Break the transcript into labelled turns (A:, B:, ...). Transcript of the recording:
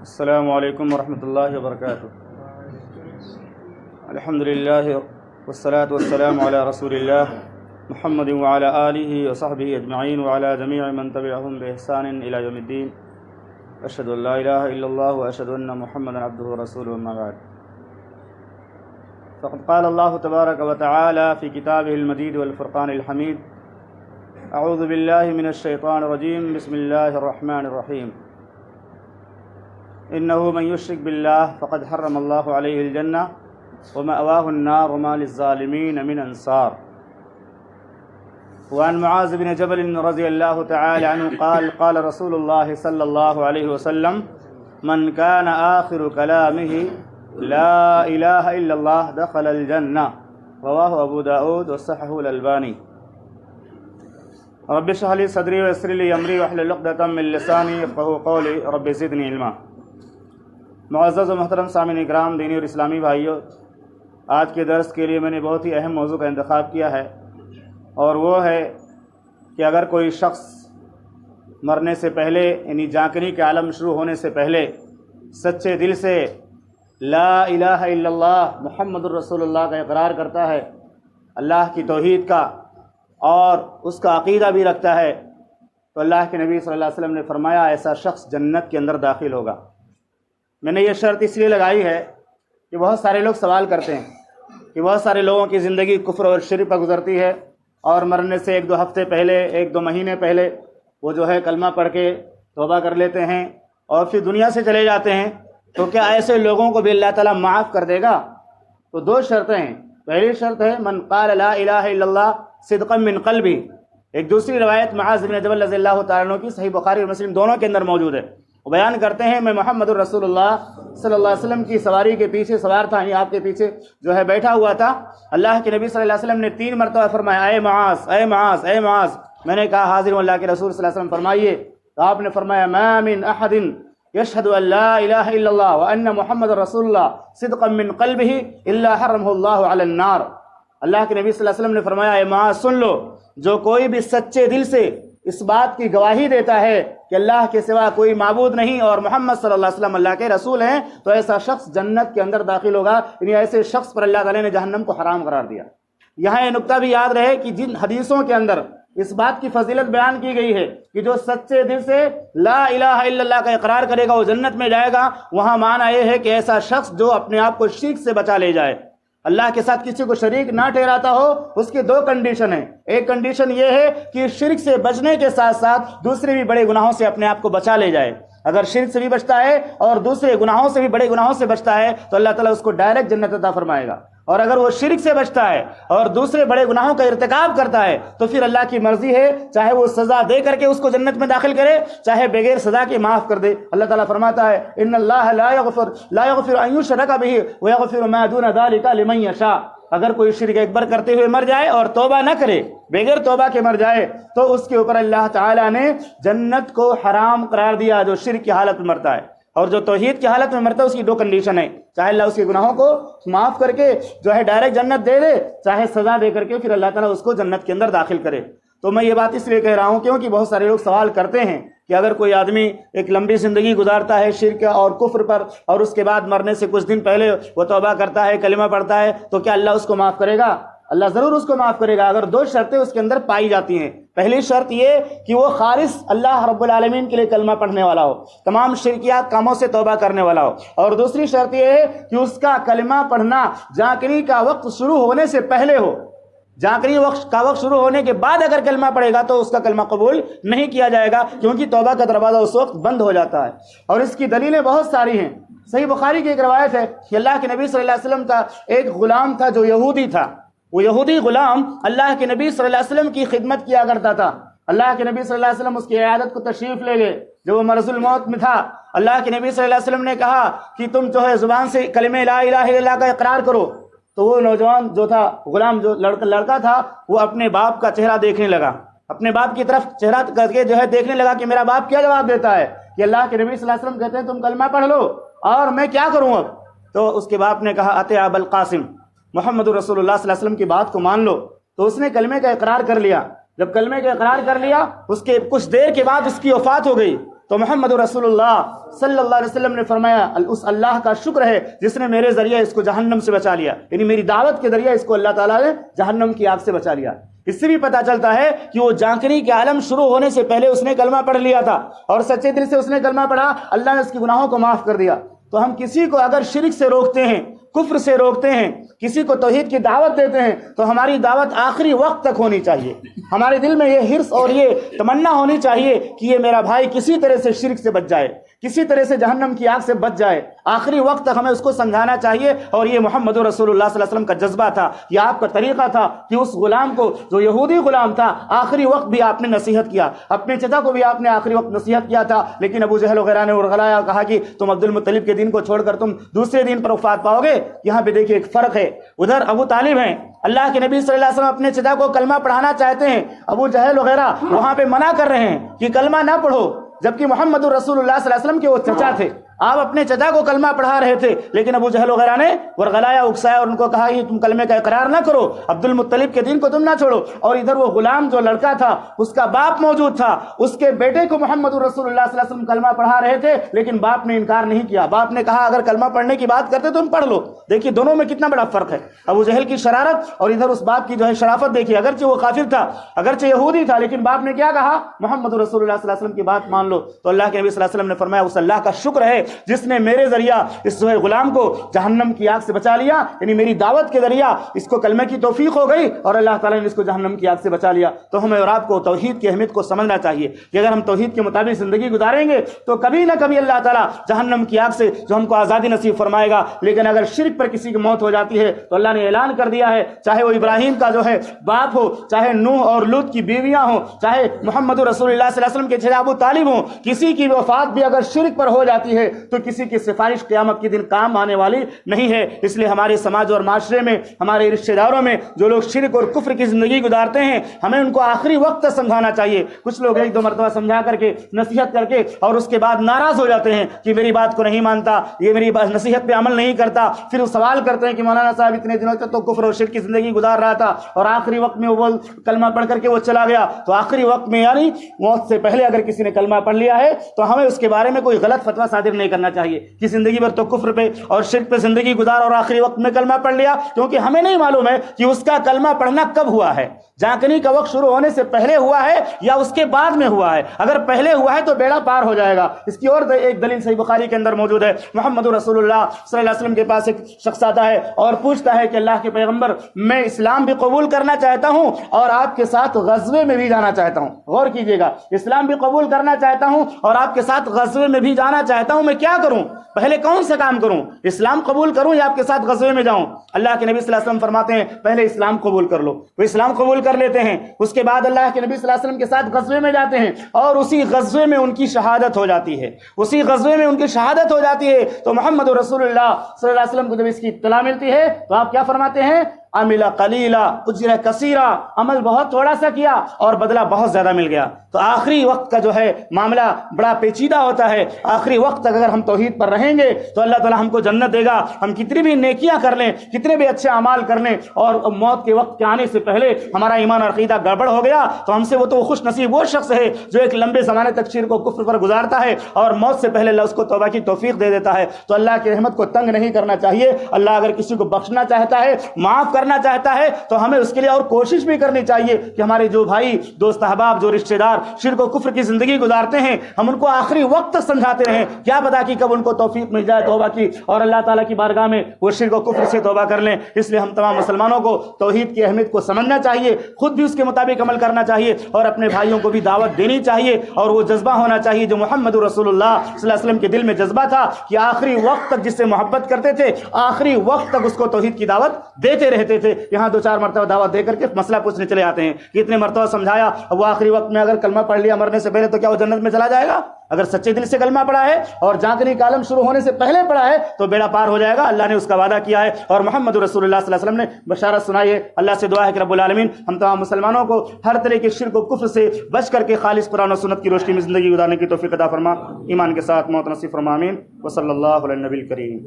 A: السلام علیکم ورحمۃ اللہ وبرکاتہ۔ الحمدللہ والصلاة والسلام علی رسول اللہ محمد وعلی آلہ وصحبہ اجمعین وعلی جمیع من تبعہم بإحسان الی یوم الدین۔ اشہد ان لا الہ الا اللہ واشہد ان محمدا عبدہ ورسولہ، اما بعد۔ فقد قال اللہ تبارک وتعالی فی کتابہ المجید والفرقان الحمید: اعوذ باللہ من الشیطان الرجیم، بسم اللہ الرحمن الرحیم۔ انه من يشرك بالله فقد حرم الله عليه الجنة ومأواه النار وما للظالمين من انصار۔ وعن معاذ بن جبل رضي الله تعالى عنه قال قال رسول الله صلى الله عليه وسلم: من كان آخر كلامه لا إله إلا الله دخل الجنة، رواه أبو داود وصححه الألباني۔ رب اشرح لي صدري ويسر لي أمري واحلل عقدة من لساني يفقهوا قولي، رب زدني علما۔ معزز و محترم سامعین اکرام، دینی اور اسلامی بھائیوں، آج کے درس کے لیے میں نے بہت ہی اہم موضوع کا انتخاب کیا ہے، اور وہ ہے کہ اگر کوئی شخص مرنے سے پہلے، یعنی جانکنی کے عالم شروع ہونے سے پہلے، سچے دل سے لا الہ الا اللہ محمد الرسول اللہ کا اقرار کرتا ہے، اللہ کی توحید کا، اور اس کا عقیدہ بھی رکھتا ہے، تو اللہ کے نبی صلی اللہ علیہ وسلم نے فرمایا ایسا شخص جنت کے اندر داخل ہوگا۔ میں نے یہ شرط اس لیے لگائی ہے کہ بہت سارے لوگ سوال کرتے ہیں کہ بہت سارے لوگوں کی زندگی کفر اور شرک پر گزرتی ہے، اور مرنے سے ایک دو ہفتے پہلے، ایک دو مہینے پہلے وہ جو ہے کلمہ پڑھ کے توبہ کر لیتے ہیں اور پھر دنیا سے چلے جاتے ہیں، تو کیا ایسے لوگوں کو بھی اللہ تعالیٰ معاف کر دے گا؟ تو دو شرطیں ہیں۔ پہلی شرط ہے من قال لا الہ الا اللہ صدقا من قلبہ۔ ایک دوسری روایت معاذ بن جبل رضی اللہ تعالیٰ عنہ کی صحیح بخاری اور مسلم دونوں کے اندر موجود ہے، وہ بیان کرتے ہیں میں محمد الرسول اللہ صلی اللہ علیہ وسلم کی سواری کے پیچھے سوار تھا، یعنی آپ کے پیچھے جو ہے بیٹھا ہوا تھا۔ اللہ کے نبی صلی اللہ علیہ وسلم نے 3 مرتبہ فرمایا اے معاذ اے معاذ اے معاذ۔ میں نے کہا حاضر ہوں اللہ کے رسول صلی اللہ علیہ وسلم، فرمائیے۔ تو آپ نے فرمایا ما من احد یشہد ان لا الہ الا اللہ وان محمد رسول اللہ صدقا من قلبہ الا حرمہ اللہ علی النار۔ اللہ کے نبی صلی اللہ علیہ وسلم نے فرمایا اے معاذ سن لو، جو کوئی بھی سچے دل سے اس بات کی گواہی دیتا ہے کہ اللہ کے سوا کوئی معبود نہیں اور محمد صلی اللہ علیہ وسلم اللہ کے رسول ہیں، تو ایسا شخص جنت کے اندر داخل ہوگا، یعنی ایسے شخص پر اللہ تعالیٰ نے جہنم کو حرام قرار دیا۔ یہاں یہ نکتہ بھی یاد رہے کہ جن حدیثوں کے اندر اس بات کی فضیلت بیان کی گئی ہے کہ جو سچے دل سے لا الہ الا اللہ کا اقرار کرے گا وہ جنت میں جائے گا، وہاں معنی یہ ہے کہ ایسا شخص جو اپنے آپ کو شرک سے بچا لے جائے، اللہ کے ساتھ کسی کو شریک نہ ٹھہراتا ہو۔ اس کی 2 کنڈیشن ہیں۔ ایک کنڈیشن یہ ہے کہ شرک سے بچنے کے ساتھ ساتھ دوسرے بھی بڑے گناہوں سے اپنے آپ کو بچا لے جائے۔ اگر شرک سے بھی بچتا ہے اور دوسرے گناہوں سے بھی، بڑے گناہوں سے بچتا ہے، تو اللہ تعالیٰ اس کو ڈائریکٹ جنت عطا فرمائے گا۔ اور اگر وہ شرک سے بچتا ہے اور دوسرے بڑے گناہوں کا ارتکاب کرتا ہے تو پھر اللہ کی مرضی ہے، چاہے وہ سزا دے کر کے اس کو جنت میں داخل کرے، چاہے بغیر سزا کے معاف کر دے۔ اللہ تعالیٰ فرماتا ہے ان اللہ لا یغفر ان یشرک بہ ویغفر ما دون ذلک لمن یشاء۔ اگر کوئی شرک اکبر کرتے ہوئے مر جائے اور توبہ نہ کرے، بغیر توبہ کے مر جائے، تو اس کے اوپر اللہ تعالیٰ نے جنت کو حرام قرار دیا، جو شرک کی حالت میں مرتا ہے۔ اور جو توحید کی حالت میں مرتا ہے اس کی 2 کنڈیشن ہے، چاہے اللہ اس کے گناہوں کو معاف کر کے جو ہے ڈائریکٹ جنت دے دے، چاہے سزا دے کر کے پھر اللہ تعالیٰ اس کو جنت کے اندر داخل کرے۔ تو میں یہ بات اس لیے کہہ رہا ہوں کیونکہ بہت سارے لوگ سوال کرتے ہیں کہ اگر کوئی آدمی ایک لمبی زندگی گزارتا ہے شرک اور کفر پر، اور اس کے بعد مرنے سے کچھ دن پہلے وہ توبہ کرتا ہے، کلمہ پڑھتا ہے، تو کیا اللہ اس کو معاف کرے گا؟ اللہ ضرور اس کو معاف کرے گا، اگر 2 شرطیں اس کے اندر پائی جاتی ہیں۔ پہلی شرط یہ کہ وہ خالص اللہ رب العالمین کے لیے کلمہ پڑھنے والا ہو، تمام شرکیات کاموں سے توبہ کرنے والا ہو، اور دوسری شرط یہ ہے کہ اس کا کلمہ پڑھنا جانکنی کا وقت شروع ہونے سے پہلے ہو۔ جانکنی کا وقت شروع ہونے کے بعد اگر کلمہ پڑھے گا تو اس کا کلمہ قبول نہیں کیا جائے گا، کیونکہ توبہ کا دروازہ اس وقت بند ہو جاتا ہے۔ اور اس کی دلیلیں بہت ساری ہیں۔ صحیح بخاری کی ایک روایت ہے کہ اللہ کے نبی صلی اللہ علیہ وسلم کا ایک غلام تھا جو یہودی تھا۔ وہ یہودی غلام اللہ کے نبی صلی اللہ علیہ وسلم کی خدمت کیا کرتا تھا۔ اللہ کے نبی صلی اللہ علیہ وسلم اس کی عیادت کو تشریف لے گئے جب وہ مرض الموت میں تھا۔ اللہ کے نبی صلی اللہ علیہ وسلم نے کہا کہ تم جو ہے زبان سے کلمہ لا الہ الا اللہ کا اقرار کرو۔ تو وہ نوجوان جو تھا، غلام جو لڑکا تھا، وہ اپنے باپ کا چہرہ دیکھنے لگا، اپنے باپ کی طرف چہرہ کر کے جو ہے دیکھنے لگا کہ میرا باپ کیا جواب دیتا ہے، کہ اللہ کے نبی صلی اللہ علیہ وسلم کہتے ہیں تم کلمہ پڑھ لو اور میں کیا کروں اب؟ تو اس کے باپ نے کہا اتے ابا القاسم، محمد رسول اللہ صلی اللہ علیہ وسلم کی بات کو مان لو۔ تو اس نے کلمے کا اقرار کر لیا۔ جب کلمے کا اقرار کر لیا، اس کے کچھ دیر کے بعد اس کی وفات ہو گئی۔ تو محمد رسول اللہ صلی اللہ علیہ وسلم نے فرمایا اس اللہ کا شکر ہے جس نے میرے ذریعے اس کو جہنم سے بچا لیا، یعنی میری دعوت کے ذریعے اس کو اللہ تعالیٰ نے جہنم کی آگ سے بچا لیا۔ اس سے بھی پتہ چلتا ہے کہ وہ جانکنی کے عالم شروع ہونے سے پہلے اس نے کلمہ پڑھ لیا تھا، اور سچے دل سے اس نے کلمہ پڑھا، اللہ نے اس کے گناہوں کو معاف کر دیا۔ تو ہم کسی کو اگر شرک سے روکتے ہیں، کفر سے روکتے ہیں، کسی کو توحید کی دعوت دیتے ہیں، تو ہماری دعوت آخری وقت تک ہونی چاہیے۔ ہمارے دل میں یہ حرص اور یہ تمنا ہونی چاہیے کہ یہ میرا بھائی کسی طرح سے شرک سے بچ جائے، کسی طرح سے جہنم کی آگ سے بچ جائے۔ آخری وقت تک ہمیں اس کو سمجھانا چاہیے، اور یہ محمد رسول اللہ صلی اللہ علیہ وسلم کا جذبہ تھا، یہ آپ کا طریقہ تھا کہ اس غلام کو جو یہودی غلام تھا آخری وقت بھی آپ نے نصیحت کیا، اپنے چچا کو بھی آپ نے آخری وقت نصیحت کیا تھا، لیکن ابو جہل وغیرہ نے ورغلایا، کہا کہ تم عبد المطلب کے دین کو چھوڑ کر تم دوسرے دین پر وفات پاؤ گے۔ یہاں پہ دیکھیے ایک فرق ہے، ادھر ابو طالب ہیں، اللہ کے نبی صلی اللہ علیہ وسلم اپنے چچا کو کلمہ پڑھانا چاہتے ہیں، ابو جہل وغیرہ وہاں پہ منع کر رہے ہیں کہ کلمہ نہ پڑھو، جبکہ محمد رسول اللہ صلی اللہ علیہ وسلم کے وہ چچا تھے، آپ اپنے چچا کو کلمہ پڑھا رہے تھے، لیکن ابو جہل وغیرہ نے ورغلایا، اکسایا اور ان کو کہا کہ تم کلمے کا اقرار نہ کرو، عبد المطلب کے دین کو تم نہ چھوڑو۔ اور ادھر وہ غلام جو لڑکا تھا اس کا باپ موجود تھا، اس کے بیٹے کو محمد رسول اللہ صلی اللہ علیہ وسلم کلمہ پڑھا رہے تھے، لیکن باپ نے انکار نہیں کیا، باپ نے کہا اگر کلمہ پڑھنے کی بات کرتے تو تم پڑھ لو۔ دیکھیے دونوں میں کتنا بڑا فرق ہے، ابو جہل کی شرارت اور ادھر اس باپ کی جو ہے شرافت دیکھیے، اگرچہ وہ کافر تھا، اگرچہ یہودی تھا، لیکن باپ نے کیا کہا، محمد رسول اللہ صلی اللہ علیہ وسلم کی بات مان لو۔ تو اللہ کے نبی صلی اللہ علیہ وسلم نے فرمایا اس اللہ کا شکر ہے جس نے میرے ذریعہ اس جو ہے غلام کو جہنم کی آگ سے بچا لیا، یعنی میری دعوت کے ذریعہ اس کو کلمے کی توفیق ہو گئی اور اللہ تعالیٰ نے اس کو جہنم کی آگ سے بچا لیا۔ تو ہمیں اور آپ کو توحید کی اہمیت کو سمجھنا چاہیے کہ اگر ہم توحید کے مطابق زندگی گزاریں گے تو کبھی نہ کبھی اللہ تعالیٰ جہنم کی آگ سے جو ہم کو آزادی نصیب فرمائے گا۔ لیکن اگر شرک پر کسی کی موت ہو جاتی ہے تو اللہ نے اعلان کر دیا ہے، چاہے وہ ابراہیم کا جو ہے باپ ہو، چاہے نوح اور لوط کی بیویاں ہوں، چاہے محمد رسول اللہ صلی اللہ علیہ وسلم کے چچا ابو طالب ہوں، کسی کی وفات بھی اگر شرک پر ہو جاتی ہے تو کسی کی سفارش قیامت کے دن کام آنے والی نہیں ہے۔ اس لیے ہمارے سماج اور معاشرے میں، ہمارے رشتہ داروں میں جو لوگ شرک اور کفر کی زندگی گزارتے ہیں، ہمیں ان کو آخری وقت تک سمجھانا چاہیے۔ کچھ لوگ ایک دو مرتبہ سمجھا کر کے، نصیحت کر کے، اور اس کے بعد ناراض ہو جاتے ہیں کہ میری بات کو نہیں مانتا، یہ میری نصیحت پہ عمل نہیں کرتا، پھر وہ سوال کرتے ہیں کہ مولانا صاحب اتنے دنوں تک تو کفر اور شرک کی زندگی گزار رہا تھا اور آخری وقت میں وہ کلمہ پڑھ کر کے وہ چلا گیا۔ تو آخری وقت میں یعنی موت سے پہلے اگر کسی نے کلمہ پڑھ لیا ہے تو ہمیں اس کے بارے میں کوئی غلط فتویٰ صادر نہیں کرنا چاہیے کہ زندگی بھر تو کفر پہ اور شرک پہ زندگی گزار اور آخری وقت میں کلمہ پڑھ لیا، کیونکہ ہمیں نہیں معلوم ہے کہ اس کا کلمہ پڑھنا کب ہوا ہے، جانکنی کا وقت شروع ہونے سے پہلے ہوا ہے یا اس کے بعد میں ہوا ہے۔ اگر پہلے ہوا ہے تو بیڑا پار ہو جائے گا۔ اس کی اور ایک دلیل صحیح بخاری کے اندر موجود ہے، محمد رسول اللہ صلی اللہ علیہ وسلم کے پاس ایک شخص آتا ہے اور پوچھتا ہے کہ اللہ کے پیغمبر، میں اسلام بھی قبول کرنا چاہتا ہوں اور آپ کے ساتھ غزوے میں بھی جانا چاہتا ہوں۔ غور کیجئے گا، اسلام بھی قبول کرنا چاہتا ہوں اور آپ کے ساتھ غزوے میں بھی جانا چاہتا ہوں، میں کیا کروں؟ پہلے کون سا کام کروں؟ اسلام قبول کروں یا آپ کے ساتھ غزوے میں جاؤں؟ اللہ کے نبی صلی اللہ علیہ وسلم فرماتے ہیں پہلے اسلام قبول کر لو۔ وہ اسلام قبول کر لیتے ہیں، اس کے بعد اللہ کے نبی صلی اللہ علیہ وسلم کے ساتھ غزوے میں جاتے ہیں اور اسی غزوے میں ان کی شہادت ہو جاتی ہے، اسی غزوے میں ان کی شہادت ہو جاتی ہے۔ تو محمد رسول اللہ صلی اللہ علیہ وسلم کو جب اس کی اطلاع ملتی ہے تو آپ کیا فرماتے ہیں؟ عمل قلیلا اجر کثیرا، عمل بہت تھوڑا سا کیا اور بدلہ بہت زیادہ مل گیا۔ تو آخری وقت کا جو ہے معاملہ بڑا پیچیدہ ہوتا ہے۔ آخری وقت تک اگر ہم توحید پر رہیں گے تو اللہ تعالیٰ ہم کو جنت دے گا، ہم کتنی بھی نیکیاں کر لیں، کتنے بھی اچھے اعمال کر لیں، اور موت کے وقت کے آنے سے پہلے ہمارا ایمان اور عقیدہ گڑبڑ ہو گیا تو ہم سے وہ تو خوش نصیب وہ شخص ہے جو ایک لمبے زمانے تک شرک و کفر پر گزارتا ہے اور موت سے پہلے اللہ اس کو توبہ کی توفیق دے دیتا ہے۔ تو اللہ کی رحمت کو تنگ نہیں کرنا چاہیے۔ اللہ اگر کسی کو بخشنا چاہتا ہے، معاف کرنا چاہتا ہے تو ہمیں اس کے لیے اور کوشش بھی کرنی چاہیے کہ ہمارے جو بھائی، دوست، احباب، جو رشتہ دار شرک و کفر کی زندگی گزارتے ہیں، ہم ان کو آخری وقت تک سمجھاتے رہیں۔ کیا پتا کہ کب ان کو توفیق مل جائے توبہ کی اور اللہ تعالیٰ کی بارگاہ میں وہ شرک و کفر سے توبہ کر لیں۔ اس لیے ہم تمام مسلمانوں کو توحید کی اہمیت کو سمجھنا چاہیے، خود بھی اس کے مطابق عمل کرنا چاہیے اور اپنے بھائیوں کو بھی دعوت دینی چاہیے، اور وہ جذبہ ہونا چاہیے جو محمد رسول اللہ صلی اللہ علیہ وسلم کے دل میں جذبہ تھا کہ آخری وقت تک جس سے محبت کرتے تھے، آخری وقت تک اس کو توحید کی دعوت دیتے رہتے تھے۔ یہاں دو چار مرتبہ دعوت دے کر کے مسئلہ پوچھنے چلے آتے ہیں کہ اتنے مرتبہ سمجھایا، اب وہ آخری وقت میں اگر کلمہ پڑھ لیا مرنے سے پہلے تو کیا وہ جنت میں چلا جائے گا؟ اگر سچے دل سے کلمہ پڑھا ہے اور جانکنی کا عالم شروع ہونے سے پہلے پڑھا ہے تو بیڑا پار ہو جائے گا۔ اللہ نے اس کا وعدہ کیا ہے اور محمد رسول اللہ صلی اللہ علیہ وسلم نے بشارت سنائی ہے۔ اللہ سے دعا ہے کہ رب العالمین ہم تمام مسلمانوں کو ہر طرح کے شرک و کفر سے بچ کر کے خالص قرآن و سنت کی روشنی میں زندگی گزارنے کی توفیق عطا فرما، ایمان کے ساتھ موت نصیب فرما، آمین۔ وصلی اللہ علی النبی الکریم۔